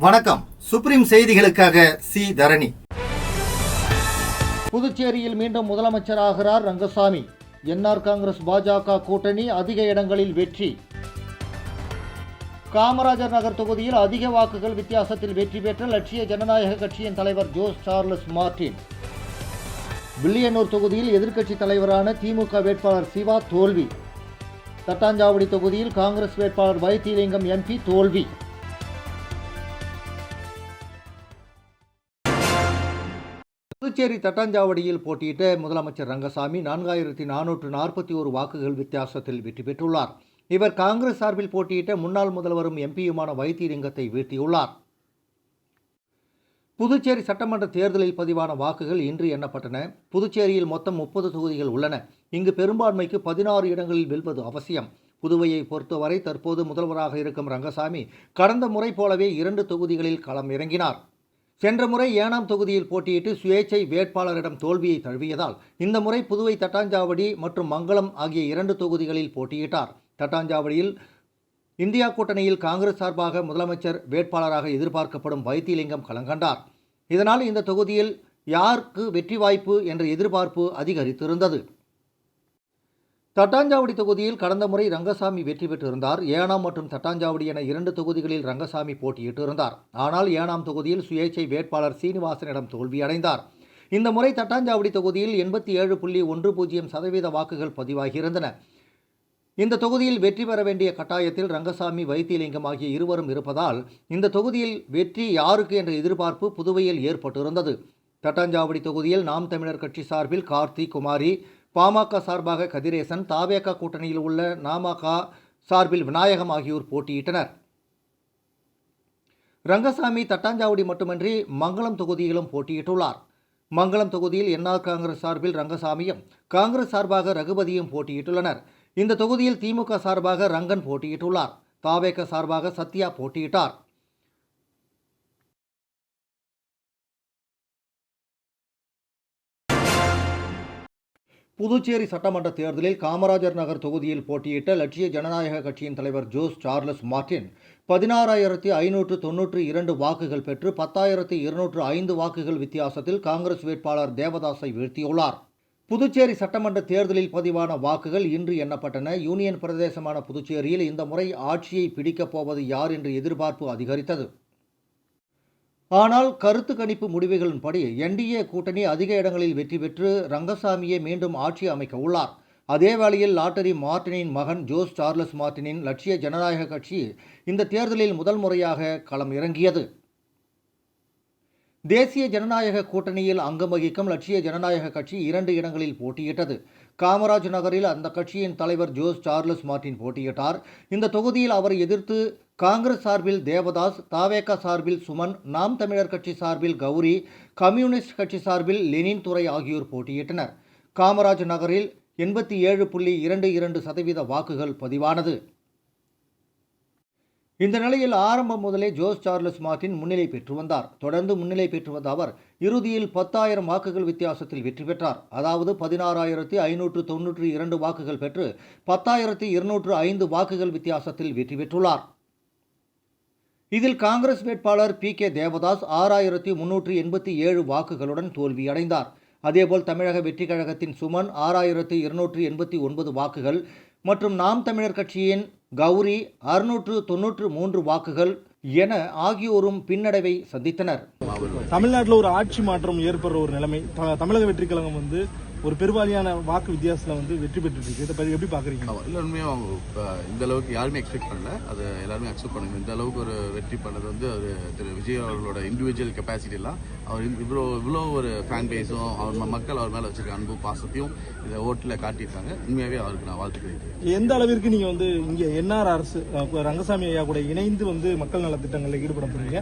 வணக்கம். சுப்ரீம் செய்திகளுக்காக சி தரணி. புதுச்சேரியில் மீண்டும் முதலமைச்சராகிறார் ரங்கசாமி. என்ஆர் காங்கிரஸ் பாஜக கூட்டணி அதிக இடங்களில் வெற்றி. காமராஜர் நகர் தொகுதியில் அதிக வாக்குகள் வித்தியாசத்தில் வெற்றி பெற்ற லட்சிய ஜனநாயக கட்சியின் தலைவர் ஜோஸ் சார்லஸ் மார்டின். வில்லியனூர் தொகுதியில் எதிர்க்கட்சி தலைவரான திமுக வேட்பாளர் சிவா தோல்வி. தட்டாஞ்சாவடி தொகுதியில் காங்கிரஸ் வேட்பாளர் வைத்திலிங்கம் எம்பி தோல்வி. புதுச்சேரி தட்டாஞ்சாவடியில் போட்டியிட்ட முதலமைச்சர் ரங்கசாமி 4441 வாக்குகள் வித்தியாசத்தில் வெற்றி பெற்றுள்ளார். இவர் காங்கிரஸ் சார்பில் போட்டியிட்ட முன்னாள் முதல்வரும் எம்பியுமான வைத்திலிங்கத்தை வீழ்த்தியுள்ளார். புதுச்சேரி சட்டமன்ற தேர்தலில் பதிவான வாக்குகள் இன்று எண்ணப்பட்டன. புதுச்சேரியில் மொத்தம் 30 தொகுதிகள் உள்ளன. இங்கு பெரும்பான்மைக்கு 16 இடங்களில் வெல்வது அவசியம். புதுவையை பொறுத்தவரை தற்போது முதல்வராக இருக்கும் ரங்கசாமி கடந்த முறை போலவே 2 தொகுதிகளில் களம் இறங்கினார். சென்ற முறை ஏனாம் தொகுதியில் போட்டியிட்டு சுயேச்சை வேட்பாளரிடம் தோல்வியை தழுவியதால் இந்த முறை புதுவை தட்டாஞ்சாவடி மற்றும் மங்களம் ஆகிய 2 தொகுதிகளில் போட்டியிட்டார். தட்டாஞ்சாவடியில் இந்தியா கூட்டணியில் காங்கிரஸ் சார்பாக முதலமைச்சர் வேட்பாளராக எதிர்பார்க்கப்படும் வைத்திலிங்கம் களங்கண்டார். இதனால் இந்த தொகுதியில் யாருக்கு வெற்றி வாய்ப்பு என்ற எதிர்பார்ப்பு அதிகரித்திருந்தது. தட்டாஞ்சாவடி தொகுதியில் கடந்த முறை ரங்கசாமி வெற்றி பெற்றிருந்தார். ஏனாம் மற்றும் தட்டாஞ்சாவடி என 2 தொகுதிகளில் ரங்கசாமி போட்டியிட்டு இருந்தார். ஆனால் ஏனாம் தொகுதியில் சுயேச்சை வேட்பாளர் சீனிவாசனிடம் தோல்வியடைந்தார். இந்த முறை தட்டாஞ்சாவடி தொகுதியில் 87.10% வாக்குகள் பதிவாகியிருந்தன. இந்த தொகுதியில் வெற்றி பெற வேண்டிய கட்டாயத்தில் ரங்கசாமி வைத்திலிங்கம் ஆகிய இருவரும் இருப்பதால் இந்த தொகுதியில் வெற்றி யாருக்கு என்ற எதிர்பார்ப்பு புதுவையில் ஏற்பட்டிருந்தது. தட்டாஞ்சாவடி தொகுதியில் நாம் தமிழர் கட்சி சார்பில் கார்த்தி குமாரி, பாமக சார்பாக கதிரேசன், தாவேகா கூட்டணியில் உள்ள நாமக சார்பில் விநாயகம் ஆகியோர் போட்டியிட்டனர். ரங்கசாமி தட்டாஞ்சாவடி மட்டுமின்றி மங்களம் தொகுதியிலும் போட்டியிட்டுள்ளார். மங்களம் தொகுதியில் என்ஆர் காங்கிரஸ் சார்பில் ரங்கசாமியும் காங்கிரஸ் சார்பாக ரகுபதியும் போட்டியிட்டுள்ளனர். இந்த தொகுதியில் திமுக சார்பாக ரங்கன் போட்டியிட்டுள்ளார். தாவேகா சார்பாக சத்யா போட்டியிட்டார். புதுச்சேரி சட்டமன்ற தேர்தலில் காமராஜர் நகர் தொகுதியில் போட்டியிட்ட லட்சிய ஜனநாயக கட்சியின் தலைவர் ஜோஸ் சார்லஸ் மார்டின் 16,592 வாக்குகள் பெற்று 10,205 வாக்குகள் வித்தியாசத்தில் காங்கிரஸ் வேட்பாளர் தேவதாஸை வீழ்த்தியுள்ளார். புதுச்சேரி சட்டமன்ற தேர்தலில் பதிவான வாக்குகள் இன்று எண்ணப்பட்டன. யூனியன் பிரதேசமான புதுச்சேரியில் இந்த முறை ஆட்சியை பிடிக்கப் போவது யார் என்ற எதிர்பார்ப்பு அதிகரித்தது. ஆனால் கருத்து கணிப்பு முடிவுகளின்படி என்டிஏ கூட்டணி அதிக இடங்களில் வெற்றி பெற்று ரங்கசாமியை மீண்டும் ஆட்சி அமைக்க உள்ளார். அதே வேளையில் லாட்டரி மார்டினின் மகன் ஜோஸ் சார்லஸ் மார்டினின் லட்சிய ஜனநாயக கட்சி இந்த தேர்தலில் முதல் முறையாக களம் இறங்கியது. தேசிய ஜனநாயக கூட்டணியில் அங்கம் வகிக்கும் லட்சிய ஜனநாயக கட்சி 2 இடங்களில் போட்டியிட்டது. காமராஜ் நகரில் அந்த கட்சியின் தலைவர் ஜோஸ் சார்லஸ் மார்டின் போட்டியிட்டார். இந்த தொகுதியில் அவரை எதிர்த்து காங்கிரஸ் சார்பில் தேவதாஸ், தாவேகா சார்பில் சுமன், நாம் தமிழர் கட்சி சார்பில் கௌரி, கம்யூனிஸ்ட் கட்சி சார்பில் லெனின் துரை ஆகியோர் போட்டியிட்டனர். காமராஜ் நகரில் 87.22% வாக்குகள் பதிவானது. இந்த நிலையில் ஆரம்பம் முதலே ஜோஸ் சார்லஸ் மார்டின் முன்னிலை பெற்று வந்தார். தொடர்ந்து முன்னிலை பெற்று வந்த அவர் இறுதியில் 10,000 வாக்குகள் வித்தியாசத்தில் வெற்றி பெற்றார். அதாவது 16,592 வாக்குகள் பெற்று 10,205 வாக்குகள் வித்தியாசத்தில் வெற்றி பெற்றுள்ளார். இதில் காங்கிரஸ் வேட்பாளர் கே தேவதாஸ் 6,387 வாக்குகளுடன் தோல்வியடைந்தார். அதேபோல் தமிழக வெற்றி கழகத்தின் சுமன் 6,289 வாக்குகள் மற்றும் நாம் தமிழர் கட்சியின் கௌரி 693 வாக்குகள் என ஆகியோரும் பின்னடைவை சந்தித்தனர். தமிழ்நாட்டில் ஒரு ஆட்சி மாற்றம் ஏற்படுற ஒரு நிலைமை, தமிழக வெற்றி கழகம் ஒரு பெருவாரியான வாக்கு வித்தியாசத்தில் வெற்றி பெற்று இருக்கு. இதை பற்றி எப்படி பாக்குறீங்க? இல்லை, உண்மையாக அவங்க இந்த அளவுக்கு யாருமே எக்ஸ்பெக்ட் பண்ணல. அதை எல்லாருமே அக்செப்ட் பண்ணுங்க. இந்த அளவுக்கு ஒரு வெற்றி பண்ணது அது திரு விஜய் அவர்களோட இண்டிவிஜுவல் கெப்பாசிட்டிலாம், அவர் இவ்வளோ ஒரு ஃபேன் பேஸும் அவர் மக்கள் அவர் மேலே வச்சிருக்க அன்பு பாசத்தையும் இதை ஓட்டில் காட்டியிருக்காங்க. உண்மையாகவே அவருக்கு நான் வாழ்த்துக்கிறேன். எந்த அளவிற்கு நீங்க இங்கே என்ஆர் அரசு ரங்கசாமி ஐயா கூட இணைந்து மக்கள் நலத்திட்டங்களில் ஈடுபட போறீங்க?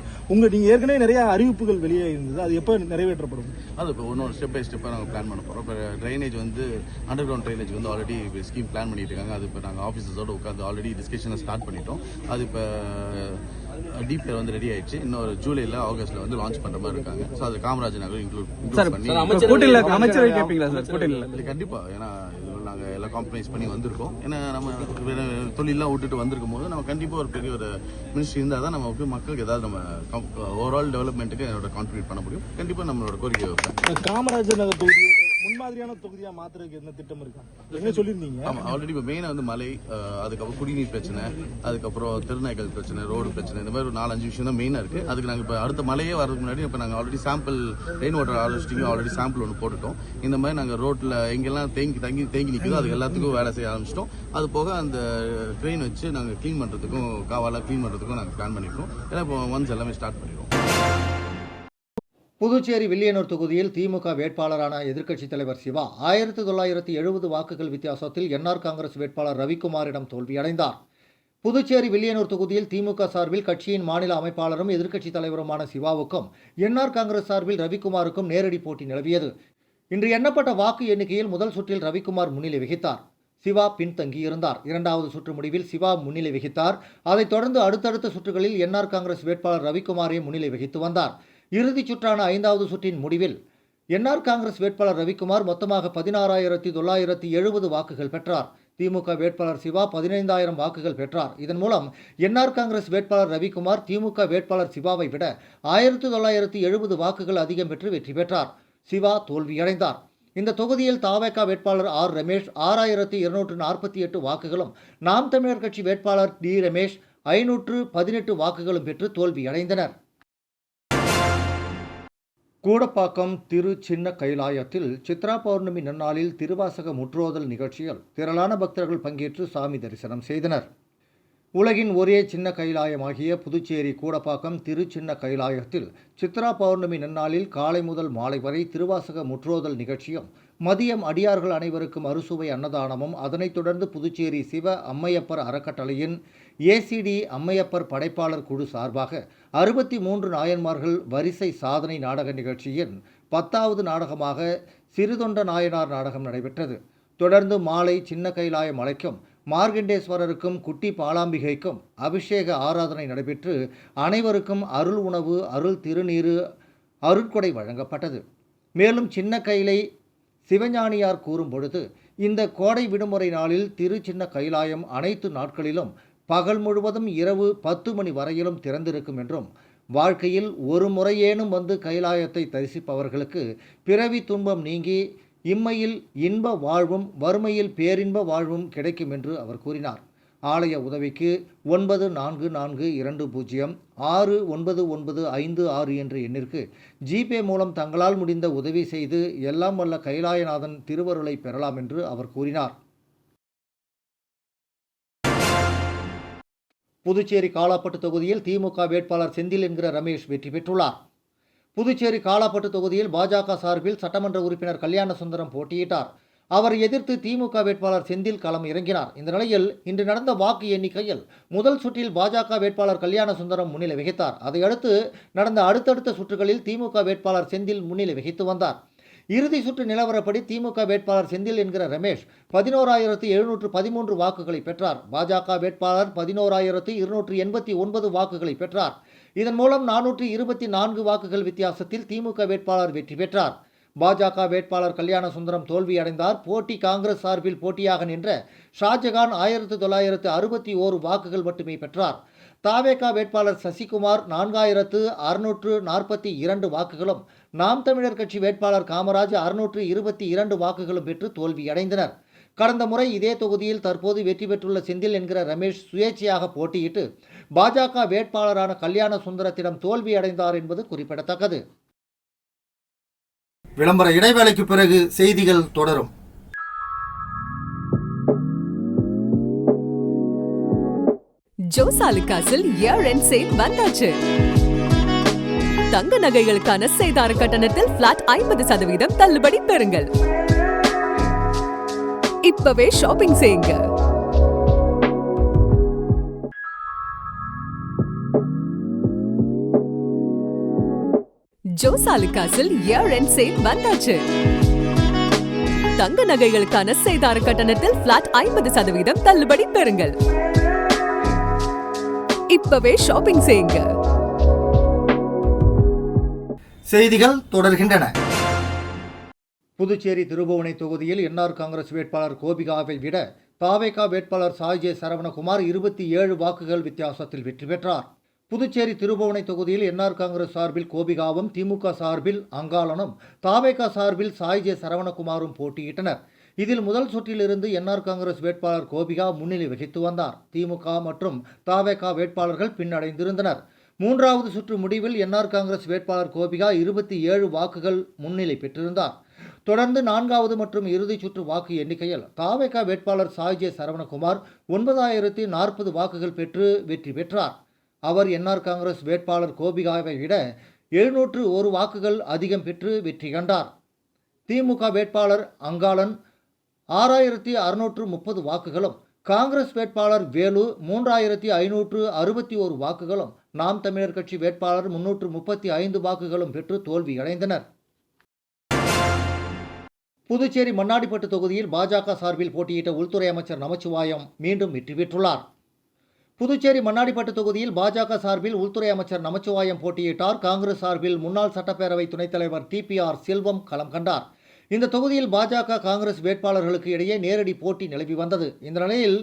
நீங்க ஏற்கனவே நிறைய அறிவிப்புகள் வெளியே இருந்தது, அது எப்போ நிறைவேற்றப்படும்? அது இப்போ ஒன்னொரு ஸ்டெப் பை ஸ்டெப்பாக நாங்கள் பிளான் பண்ண போகிறோம். இப்போ drainage under ground drainage already scheme plan பண்ணிட்டு இருக்காங்க. அது இப்போ நாங்கள் ஆஃபீஸர்ஸோடு உட்காந்து ஆல்ரெடி டிஸ்கஷனை ஸ்டார்ட் பண்ணிட்டோம். அது இப்போ டீப் ரெடி ஆயிடுச்சு. இன்னொரு ஜூலைல ஆகஸ்ட்ல லான்ச் பண்ற மாதிரி இருக்காங்க. ஸோ அது காமராஜ் நகர் இன்க்ளூட் பண்ணி அமைச்சரவை கேட்பீங்களா சார்? கண்டிப்பா, ஏன்னா நாங்கள் எல்லாம் காம்ப்ரமைஸ் பண்ணி வந்திருக்கோம். ஏன்னா நம்ம தொழிலெலாம் விட்டுட்டு வந்திருக்கும் போது நம்ம கண்டிப்பாக ஒரு பெரிய ஒரு மினிஸ்ட்ரி இருந்தால் தான் நம்ம மக்களுக்கு ஏதாவது நம்ம ஓவரால் டெவலப்மெண்ட்டுக்கு என்னோட கான்ட்ரிபியூட் பண்ண முடியும். கண்டிப்பாக நம்மளோட கோரிக்கை வைப்பேன். காமராஜர் நகர் தொகுதி முன்மாதிரியான தொகுதியா மாத்துறதுக்கு என்ன திட்டம் இருக்கா? என்ன சொல்லியிருந்தீங்க? ஆமா, ஆல்ரெடி இப்போ மெயினாக வந்து மலை, அதுக்கப்புறம் குடிநீர் பிரச்சனை, அதுக்கப்புறம் தெருநாய்கள் பிரச்சனை, ரோடு பிரச்சனை, இந்த மாதிரி ஒரு 4-5 விஷயம் தான் மெயினாக இருக்குது. அதுக்கு நாங்கள் இப்போ அடுத்த மலையே வரதுக்கு முன்னாடி இப்போ நாங்கள் ஆல்ரெடி சாம்பிள் ரெயின் வாட்டர் ஹார்வெஸ்டிங்கும் ஆல்ரெடி சாம்பிள் ஒன்று போட்டுட்டோம். இந்த மாதிரி நாங்கள் ரோட்டில் எங்கெல்லாம் தேங்கி நிற்குதோ அது எல்லாத்துக்கும் வேலை செய்ய ஆரம்பிச்சிட்டோம். அது போக அந்த ட்ரெயின் வச்சு நாங்கள் க்ளீன் பண்ணுறதுக்கும் காவாலாம் க்ளீன் பண்ணுறதுக்கும் நாங்கள் பிளான் பண்ணியிருக்கோம். ஏன்னா இப்போ ஒன்ஸ் எல்லாமே ஸ்டார்ட் பண்ணிடுவோம். புதுச்சேரி வில்லியனூர் தொகுதியில் திமுக வேட்பாளரான எதிர்க்கட்சித் தலைவர் சிவா 1970 வாக்குகள் வித்தியாசத்தில் என்ஆர் காங்கிரஸ் வேட்பாளர் ரவிக்குமாரிடம் தோல்வியடைந்தார். புதுச்சேரி வில்லியனூர் தொகுதியில் திமுக சார்பில் கட்சியின் மாநில அமைப்பாளரும் எதிர்க்கட்சித் தலைவருமான சிவாவுக்கும் என்ஆர் காங்கிரஸ் சார்பில் ரவிக்குமாருக்கும் நேரடி போட்டி நிலவியது. இன்று எண்ணப்பட்ட வாக்கு எண்ணிக்கையில் முதல் சுற்றில் ரவிக்குமார் முன்னிலை வகித்தார். சிவா பின்தங்கியிருந்தார். இரண்டாவது சுற்று முடிவில் சிவா முன்னிலை வகித்தார். அதைத் தொடர்ந்து அடுத்தடுத்த சுற்றுகளில் என்ஆர் காங்கிரஸ் வேட்பாளர் ரவிக்குமாரே முன்னிலை வகித்து வந்தார். இறுதிச் சுற்றான 5வது சுற்றின் முடிவில் என்ஆர் காங்கிரஸ் வேட்பாளர் ரவிக்குமார் மொத்தமாக 16,970 வாக்குகள் பெற்றார். திமுக வேட்பாளர் சிவா 15,000 வாக்குகள் பெற்றார். இதன் மூலம் என்ஆர் காங்கிரஸ் வேட்பாளர் ரவிக்குமார் திமுக வேட்பாளர் சிவாவை விட 1970 வாக்குகள் அதிகம் பெற்று வெற்றி பெற்றார். சிவா தோல்வியடைந்தார். இந்த தொகுதியில் தவேக வேட்பாளர் ஆர் ரமேஷ் 6,248 வாக்குகளும், நாம் தமிழர் கட்சி வேட்பாளர் டி ரமேஷ் 518 வாக்குகளும் பெற்று தோல்வியடைந்தனர். கூடப்பாக்கம் திரு சின்ன கைலாயத்தில் சித்ரா பௌர்ணமி நன்னாளில் திருவாசக முற்றோதல் நிகழ்ச்சியில் திரளான பக்தர்கள் பங்கேற்று சாமி தரிசனம் செய்தனர். உலகின் ஒரே சின்ன கைலாயமாகிய புதுச்சேரி கூடப்பாக்கம் திரு சின்ன கைலாயத்தில் சித்ரா பௌர்ணமி நன்னாளில் காலை முதல் மாலை வரை திருவாசக முற்றோதல் நிகழ்ச்சியும், மதியம் அடியார்கள் அனைவருக்கும் அறுசுவை அன்னதானமும், அதனைத் தொடர்ந்து புதுச்சேரி சிவ அம்மையப்பர் அறக்கட்டளையின் ஏசிடி அம்மையப்பர் படைப்பாளர் குழு சார்பாக 63 நாயன்மார்கள் வரிசை சாதனை நாடக நிகழ்ச்சியின் 10வது நாடகமாக சிறுதொண்ட நாயனார் நாடகம் நடைபெற்றது. தொடர்ந்து மாலை சின்ன கைலாய மலைக்கும் மார்கண்டேஸ்வரருக்கும் குட்டி பாலாம்பிகைக்கும் அபிஷேக ஆராதனை நடைபெற்று அனைவருக்கும் அருள் உணவு, அருள் திருநீரு, அருட்கொடை வழங்கப்பட்டது. மேலும் சின்ன கைலை சிவஞானியார் கூறும் பொழுது, இந்த கோடை விடுமுறை நாளில் திரு சின்ன கைலாயம் அனைத்து நாட்களிலும் பகல் முழுவதும் இரவு 10 மணி வரையிலும் திறந்திருக்கும் என்றும், வாழ்க்கையில் ஒரு முறையேனும் வந்து கைலாயத்தை தரிசிப்பவர்களுக்கு பிறவி துன்பம் நீங்கி இம்மையில் இன்ப வாழ்வும் வறுமையில் பேரின்ப வாழ்வும் கிடைக்கும் என்று அவர் கூறினார். ஆலய உதவிக்கு 9420699556 என்ற எண்ணிற்கு ஜிபே மூலம் தங்களால் முடிந்த உதவி செய்து எல்லாம் வல்ல கைலாயநாதன் திருவருளை பெறலாம் என்று அவர் கூறினார். புதுச்சேரி காலாப்பட்டு தொகுதியில் திமுக வேட்பாளர் செந்தில் என்கிற ரமேஷ் வெற்றி பெற்றுள்ளார். புதுச்சேரி காலாப்பட்டு தொகுதியில் பாஜக சார்பில் சட்டமன்ற உறுப்பினர் கல்யாணசுந்தரம் போட்டியிட்டார். அவரை எதிர்த்து திமுக வேட்பாளர் செந்தில் களம் இறங்கினார். இந்த நிலையில் இன்று நடந்த வாக்கு எண்ணிக்கையில் முதல் சுற்றில் பாஜக வேட்பாளர் கல்யாணசுந்தரம் முன்னிலை வகித்தார். அதையடுத்து நடந்த அடுத்தடுத்த சுற்றுகளில் திமுக வேட்பாளர் செந்தில் முன்னிலை வகித்து வந்தார். இறுதி சுற்று நிலவரப்படி திமுக வேட்பாளர் செந்தில் என்கிற ரமேஷ் 11,713 வாக்குகளை பெற்றார். பாஜக வேட்பாளர் 11,289 வாக்குகளை பெற்றார். இதன் மூலம் 424 வாக்குகள் வித்தியாசத்தில் திமுக வேட்பாளர் வெற்றி பெற்றார். பாஜக வேட்பாளர் கல்யாணசுந்தரம் தோல்வியடைந்தார். போட்டி காங்கிரஸ் சார்பில் போட்டியாக நின்ற ஷாஜகான் 1961 வாக்குகள் மட்டுமே பெற்றார். தவேக வேட்பாளர் சசிகுமார் 4,642 வாக்குகளும், நாம் தமிழர் கட்சி வேட்பாளர் காமராஜ் 622 வாக்குகளும் பெற்று தோல்வியடைந்தனர். கடந்த முறை இதே தொகுதியில் தற்போது வெற்றி பெற்றுள்ள செந்தில் என்கிற ரமேஷ் சுயேட்சையாக போட்டியிட்டு பாஜக வேட்பாளரான கல்யாணசுந்தரத்திடம் தோல்வியடைந்தார் என்பது குறிப்பிடத்தக்கது. விளம்பர இடைவேளைக்கு பிறகு செய்திகள் தொடரும். ஜோசாலுகாஸில் இயர் எண்ட் சேல் வந்தாச்சு. தங்க நகைகளுக்கான சேதார கட்டணத்தில் பிளாட் 50% தள்ளுபடி பெறுங்கள். இப்பவே ஷாப்பிங் செய்யுங்க. ஜோசாலுகாஸில் இயர் எண்ட் சேல் வந்தாச்சு. தங்க நகைகளுக்கான சேதார கட்டணத்தில் பிளாட் 50% தள்ளுபடி பெறுங்கள். இப்பவே ஷாப்பிங் செய்யுங்க. செய்திகள் தொடர்கின்றன. புதுச்சேரி திருபுவனை தொகுதியில் என்ஆர் காங்கிரஸ் வேட்பாளர் கோபிகாவை விட தாவேகா வேட்பாளர் சாய் ஜே சரவணகுமார் 27 வாக்குகள் வித்தியாசத்தில் வெற்றி பெற்றார். புதுச்சேரி திருபுவனை தொகுதியில் என்ஆர் காங்கிரஸ் சார்பில் கோபிகாவும், திமுக சார்பில் அங்காளனும், தாவேகா சார்பில் சாய் ஜே சரவணகுமாரும் போட்டியிட்டனர். இதில் முதல் சுற்றிலிருந்து என்ஆர் காங்கிரஸ் வேட்பாளர் கோபிகா முன்னிலை வகித்து வந்தார். திமுக மற்றும் தாவேகா வேட்பாளர்கள் பின்னடைந்திருந்தனர். மூன்றாவது சுற்று முடிவில் என்ஆர் காங்கிரஸ் வேட்பாளர் கோபிகா 27 வாக்குகள் முன்னிலை பெற்றிருந்தார். தொடர்ந்து 4வது மற்றும் இறுதிச் சுற்று வாக்கு எண்ணிக்கையில் தாவேகா வேட்பாளர் சாய் ஜே சரவணகுமார் 9040 வாக்குகள் பெற்று வெற்றி பெற்றார். அவர் என்ஆர் காங்கிரஸ் வேட்பாளர் கோபிகாவை விட 701 வாக்குகள் அதிகம் பெற்று வெற்றி கண்டார். திமுக வேட்பாளர் அங்காளன் 6630 வாக்குகளும், காங்கிரஸ் வேட்பாளர் வேலு 3561 வாக்குகளும், நாம் தமிழர் கட்சி வேட்பாளர் 335 வாக்குகளும் பெற்று தோல்வியடைந்தனர். புதுச்சேரி மண்ணாடிப்பட்டு தொகுதியில் பாஜக சார்பில் போட்டியிட்ட உள்துறை அமைச்சர் நமச்சிவாயம் மீண்டும் வெற்றி பெற்றுள்ளார். புதுச்சேரி மண்ணாடிப்பட்டு தொகுதியில் பாஜக சார்பில் உள்துறை அமைச்சர் நமச்சிவாயம் போட்டியிட்டார். காங்கிரஸ் சார்பில் முன்னாள் சட்டப்பேரவை துணைத் தலைவர் டிபிஆர் செல்வம் களம் கண்டார். இந்த தொகுதியில் பாஜக காங்கிரஸ் வேட்பாளர்களுக்கு இடையே நேரடி போட்டி நிலவி வந்தது. இந்த நிலையில்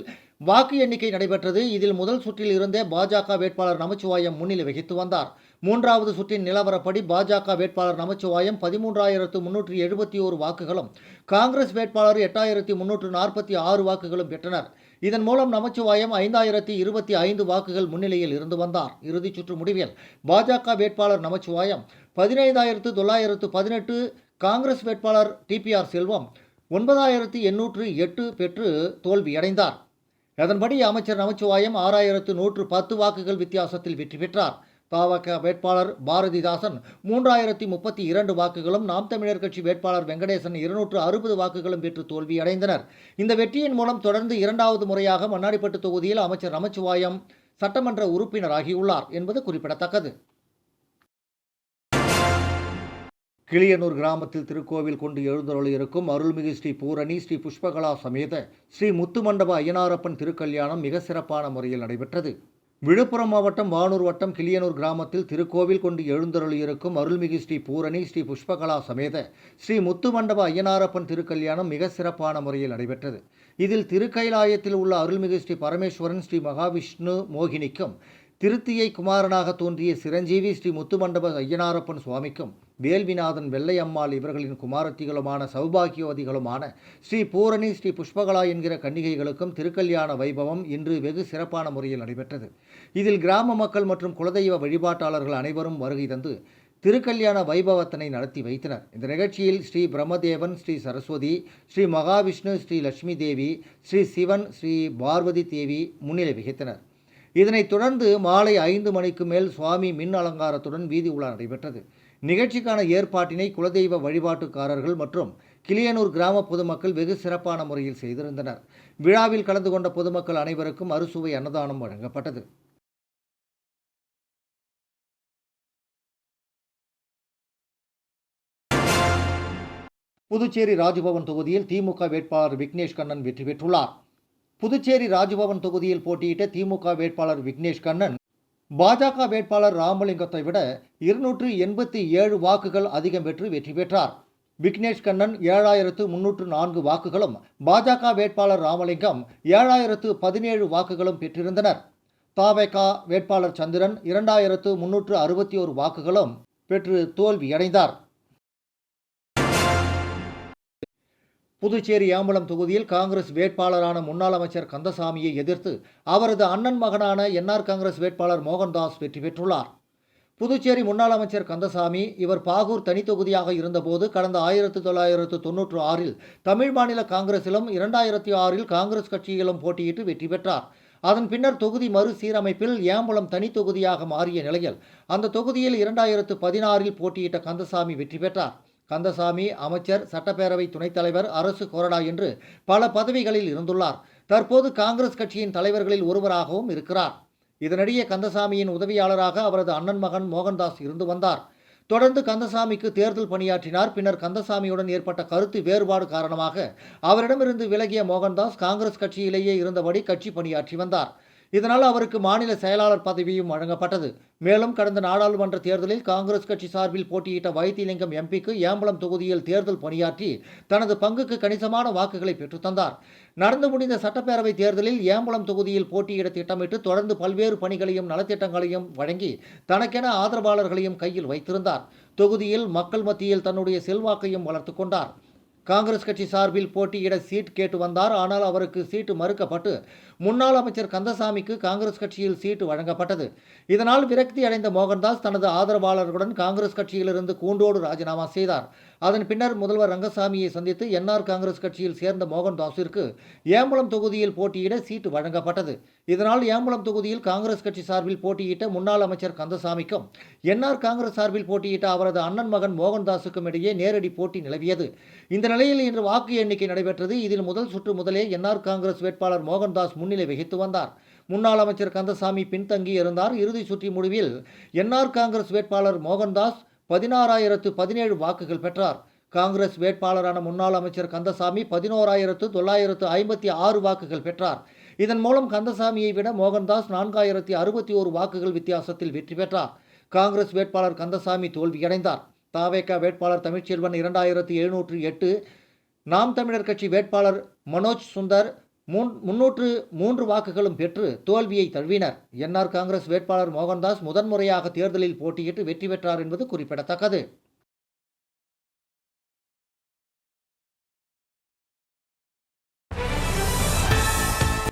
வாக்கு எண்ணிக்கை நடைபெற்றது. இதில் முதல் சுற்றில் இருந்தே பாஜக வேட்பாளர் நமச்சிவாயம் முன்னிலை வகித்து வந்தார். மூன்றாவது சுற்றின் நிலவரப்படி பாஜக வேட்பாளர் நமச்சிவாயம் 13,371 வாக்குகளும், காங்கிரஸ் வேட்பாளர் 8,346 வாக்குகளும் பெற்றனர். இதன் மூலம் நமச்சிவாயம் 5,025 வாக்குகள் முன்னிலையில் இருந்து வந்தார். இறுதிச் சுற்று முடிவில் பாஜக வேட்பாளர் நமச்சிவாயம் 15,918, காங்கிரஸ் வேட்பாளர் டிபிஆர் செல்வம் 9,808 பெற்று தோல்வியடைந்தார். அதன்படி அமைச்சர் நமச்சிவாயம் 6,110 வாக்குகள் வித்தியாசத்தில் வெற்றி பெற்றார். பாவக வேட்பாளர் பாரதிதாசன் 3,032 வாக்குகளும், நாம் தமிழர் கட்சி வேட்பாளர் வெங்கடேசன் 260 வாக்குகளும் பெற்று தோல்வியடைந்தனர். இந்த வெற்றியின் மூலம் தொடர்ந்து 2வது முறையாக மண்ணாடிப்பட்டு தொகுதியில் அமைச்சர் நமச்சிவாயம் சட்டமன்ற உறுப்பினராகியுள்ளார் என்பது குறிப்பிடத்தக்கது. கிளியனூர் கிராமத்தில் திருக்கோவில் கொண்டு எழுந்தருளியிருக்கும் அருள்மிகு ஸ்ரீ பூரணி ஸ்ரீ புஷ்பகலா சமேத ஸ்ரீ முத்துமண்டப ஐயனாரப்பன் திருக்கல்யாணம் மிக சிறப்பான முறையில் நடைபெற்றது. விழுப்புரம் மாவட்டம் வானூர் வட்டம் கிளியனூர் கிராமத்தில் திருக்கோவில் கொண்டு எழுந்தருளியிருக்கும் அருள்மிகு ஸ்ரீ பூரணி ஸ்ரீ புஷ்பகலா சமேத ஸ்ரீ முத்துமண்டப ஐயனாரப்பன் திருக்கல்யாணம் மிக சிறப்பான முறையில் நடைபெற்றது. இதில் திருக்கைலாயத்தில் உள்ள அருள்மிகு ஸ்ரீ பரமேஸ்வரன் ஸ்ரீ மகாவிஷ்ணு மோகினிக்கும், திருத்தியை குமாரனாக தோன்றிய சிரஞ்சீவி ஸ்ரீ முத்துமண்டப ஐயனாரப்பன் சுவாமிக்கும், வேல்விநாதன் வெள்ளையம்மாள் இவர்களின் குமாரத்திகளுமான சௌபாகியவதிகளுமான ஸ்ரீ பூரணி ஸ்ரீ புஷ்பகலா என்கிற கன்னிகைகளுக்கும் திருக்கல்யாண வைபவம் இன்று வெகு சிறப்பான முறையில் நடைபெற்றது. இதில் கிராம மக்கள் மற்றும் குலதெய்வ வழிபாட்டாளர்கள் அனைவரும் வருகை தந்து திருக்கல்யாண வைபவத்தினை நடத்தி வைத்தனர். இந்த நிகழ்ச்சியில் ஸ்ரீ பிரம்மதேவன், ஸ்ரீ சரஸ்வதி, ஸ்ரீ மகாவிஷ்ணு, ஸ்ரீ லட்சுமி தேவி, ஸ்ரீ சிவன், ஸ்ரீ பார்வதி தேவி முன்னிலை வகித்தனர். இதனைத் தொடர்ந்து மாலை 5 மணிக்கு மேல் சுவாமி மின் அலங்காரத்துடன் வீதி உலா நடைபெற்றது. நிகழ்ச்சிக்கான ஏற்பாட்டினை குலதெய்வ வழிபாட்டுக்காரர்கள் மற்றும் கிளியனூர் கிராம பொதுமக்கள் வெகு சிறப்பான முறையில் செய்திருந்தனர். விழாவில் கலந்து கொண்ட பொதுமக்கள் அனைவருக்கும் அறுசுவை அன்னதானம் வழங்கப்பட்டது. புதுச்சேரி ராஜ்பவன் தொகுதியில் திமுக வேட்பாளர் விக்னேஷ் கண்ணன் வெற்றி பெற்றுள்ளார். புதுச்சேரி ராஜ்பவன் தொகுதியில் போட்டியிட்ட திமுக வேட்பாளர் விக்னேஷ் கண்ணன் பாஜக வேட்பாளர் ராமலிங்கத்தை விட 287 வாக்குகள் அதிகம் பெற்று வெற்றி பெற்றார். விக்னேஷ் கண்ணன் 7,304 வாக்குகளும், பாஜக வேட்பாளர் ராமலிங்கம் 7,017 வாக்குகளும் பெற்றிருந்தனர். தாவேகா வேட்பாளர் சந்திரன் 2,361 வாக்குகளும் பெற்று தோல்வியடைந்தார். புதுச்சேரி ஏம்பலம் தொகுதியில் காங்கிரஸ் வேட்பாளரான முன்னாள் அமைச்சர் கந்தசாமியை எதிர்த்து அவரது அண்ணன் மகனான என்ஆர் காங்கிரஸ் வேட்பாளர் மோகன்தாஸ் வெற்றி பெற்றுள்ளார். புதுச்சேரி முன்னாள் அமைச்சர் கந்தசாமி இவர் பாகூர் தனி தொகுதியாக இருந்தபோது கடந்த 1996இல் தமிழ் மாநில காங்கிரசிலும் 2006இல் காங்கிரஸ் கட்சியிலும் போட்டியிட்டு வெற்றி பெற்றார். அதன் பின்னர் தொகுதி மறுசீரமைப்பில் ஏம்பலம் தனி தொகுதியாக மாறிய நிலையில் அந்த தொகுதியில் 2016இல் போட்டியிட்ட கந்தசாமி வெற்றி பெற்றார். கந்தசாமி அமைச்சர், சட்டப்பேரவை துணைத் தலைவர், அரசு கொறடா என்று பல பதவிகளில் இருந்துள்ளார். தற்போது காங்கிரஸ் கட்சியின் தலைவர்களில் ஒருவராகவும் இருக்கிறார். இதனிடையே கந்தசாமியின் உதவியாளராக அவரது அண்ணன் மகன் மோகன்தாஸ் இருந்து வந்தார். தொடர்ந்து கந்தசாமிக்கு தேர்தல் பணியாற்றினார். பின்னர் கந்தசாமியுடன் ஏற்பட்ட கருத்து வேறுபாடு காரணமாக அவரிடமிருந்து விலகிய மோகன்தாஸ் காங்கிரஸ் கட்சியிலேயே இருந்தபடி கட்சி பணியாற்றி வந்தார். இதனால் அவருக்கு மாநில செயலாளர் பதவியும் வழங்கப்பட்டது. மேலும் கடந்த நாடாளுமன்ற தேர்தலில் காங்கிரஸ் கட்சி சார்பில் போட்டியிட்ட வைத்திலிங்கம் எம்பிக்கு ஏம்பலம் தொகுதியில் தேர்தல் பணியாற்றி தனது பங்குக்கு கணிசமான வாக்குகளை பெற்றுத்தந்தார். நடந்து முடிந்த சட்டப்பேரவை தேர்தலில் ஏம்பலம் தொகுதியில் போட்டியிட திட்டமிட்டு தொடர்ந்து பல்வேறு பணிகளையும் நலத்திட்டங்களையும் வழங்கி தனக்கென ஆதரவாளர்களையும் கையில் வைத்திருந்தார். தொகுதியில் மக்கள் மத்தியில் தன்னுடைய செல்வாக்கையும் வளர்த்து கொண்டார். காங்கிரஸ் கட்சி சார்பில் போட்டியிட சீட் கேட்டு வந்தார். ஆனால் அவருக்கு சீட்டு மறுக்கப்பட்டு முன்னாள் அமைச்சர் கந்தசாமிக்கு காங்கிரஸ் கட்சியில் சீட்டு வழங்கப்பட்டது. இதனால் விரக்தி அடைந்த மோகன்தாஸ் தனது ஆதரவாளர்களுடன் காங்கிரஸ் கட்சியிலிருந்து கூண்டோடு ராஜினாமா செய்தார். அதன் பின்னர் முதல்வர் ரங்கசாமியை சந்தித்து என்ஆர் காங்கிரஸ் கட்சியில் சேர்ந்த மோகன்தாஸிற்கு ஏம்பலம் தொகுதியில் போட்டியிட சீட்டு வழங்கப்பட்டது. இதனால் ஏம்பலம் தொகுதியில் காங்கிரஸ் கட்சி சார்பில் போட்டியிட்ட முன்னாள் அமைச்சர் கந்தசாமிக்கும் என்ஆர் காங்கிரஸ் சார்பில் போட்டியிட்ட அவரது அண்ணன் மகன் மோகன்தாஸுக்கும் இடையே நேரடி போட்டி நிலவியது. இந்த நிலையில் இன்று வாக்கு எண்ணிக்கை நடைபெற்றது. இதில் முதல் சுற்று முதலே என்ஆர் காங்கிரஸ் வேட்பாளர் மோகன்தாஸ் முன்னிலை வகித்து வந்தார். முன்னாள் அமைச்சர் கந்தசாமி பின்தங்கி இருந்தார். இறுதி சுற்று முடிவில் என்ஆர் காங்கிரஸ் வேட்பாளர் மோகன்தாஸ் 16,017 வாக்குகள் பெற்றார். காங்கிரஸ் வேட்பாளரான முன்னாள் அமைச்சர் கந்தசாமி 11,956 வாக்குகள் பெற்றார். இதன் மூலம் கந்தசாமியை விட மோகன்தாஸ் 4,061 வாக்குகள் வித்தியாசத்தில் வெற்றி பெற்றார். காங்கிரஸ் வேட்பாளர் கந்தசாமி தோல்வியடைந்தார். தாவேகா வேட்பாளர் தமிழ்ச்செல்வன் 2,708, நாம் தமிழர் கட்சி வேட்பாளர் மனோஜ் சுந்தர் 303 வாக்குகளும் பெற்று தோல்வியை தழுவினர். என்ஆர் காங்கிரஸ் வேட்பாளர் மோகன்தாஸ் முதன்முறையாக தேர்தலில் போட்டியிட்டு வெற்றி பெற்றார் என்பது குறிப்பிடத்தக்கது.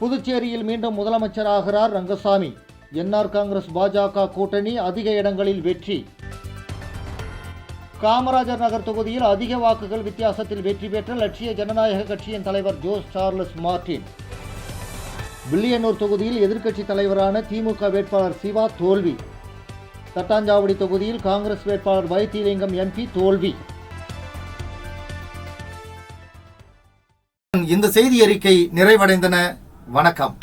புதுச்சேரியில் மீண்டும் முதலமைச்சராகிறார் ரங்கசாமி. என்ஆர் காங்கிரஸ் பாஜக கூட்டணி அதிக இடங்களில் வெற்றி. காமராஜர் நகர் தொகுதியில் அதிக வாக்குகள் வித்தியாசத்தில் வெற்றி பெற்ற லட்சிய ஜனநாயக கட்சியின் தலைவர் ஜோஸ் சார்லஸ் மார்டின். வில்லியனூர் தொகுதியில் எதிர்க்கட்சி தலைவரான திமுக வேட்பாளர் சிவா தோல்வி. தட்டாஞ்சாவடி தொகுதியில் காங்கிரஸ் வேட்பாளர் வைத்திலிங்கம் எம்பி தோல்வி. இந்த செய்தி அறிக்கை நிறைவடைந்தன. வணக்கம்.